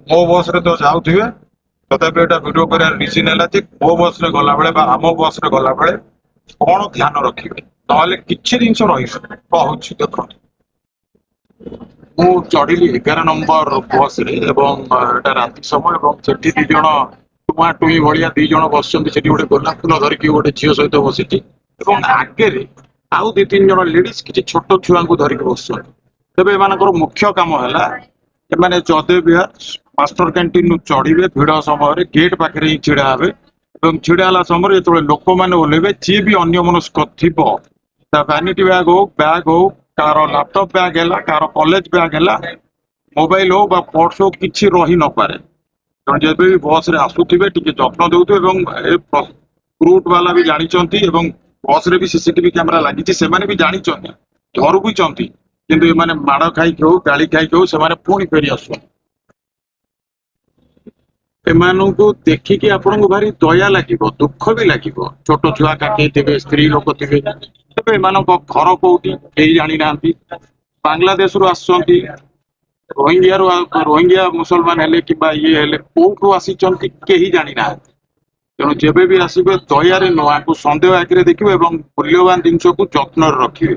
ମୋ ବସ୍ ରେ ତ ଯାଉଥିବେ तथापि एटा वीडियो कर रिजन है मो बस रे गला बेले आम बस रे गला बेले कौन ध्यान रखिए ना किसी जिन रही देखो मु चढ़ी 11 नंबर बस रे राति समय सेठी दी जन टुआ टुई भाया दी जन बस गोटे गोलाप फूल धरिकी गोटे झील सहित बसी आगे आउ 2-3 जन लेडीज किसी छोट छुआ को धरिकी बस तेज एम मुख्य कम है एमाने जदे बिहार मास्टर कैंटीन चढ़े भिड़ समय गेट पाखे ही छिड़ा हे छिड़ा समय जो लोक मैंने ओह्लेबे जी भी अन्यमनस्क थी वैनिटी बैग हो कार लैपटॉप बैग है कार कॉलेज बैग है मोबाइल हो पर्स हो किसी रही न पारे तेणु जब भी बस रे आसुवे टी जत्न दे रूट वाला भी जानते बस रे भी सीसीटीवी कैमेरा लगी से भी जानते धरू भी किंतु ये माड़ खाई हो गाड़ी खाई हो से पुणी फेरी आसु एमानू देखिकी आपन को भारी दया लगे दुख भी लगे छोट छुआ काके थे स्त्री लोक थे तेज एम घर कौटी कहीं जानी ना बांग्लादेश रु आसुँच रोहिंग्या मुसलमान हेले कि ये हेले कौटू आसी कहीं जानी ना तेणु जेबे भी आसवे दयारे नुआ को सन्देह आखिरे देखिए मूल्यवान जिनस को जत्न रखिए।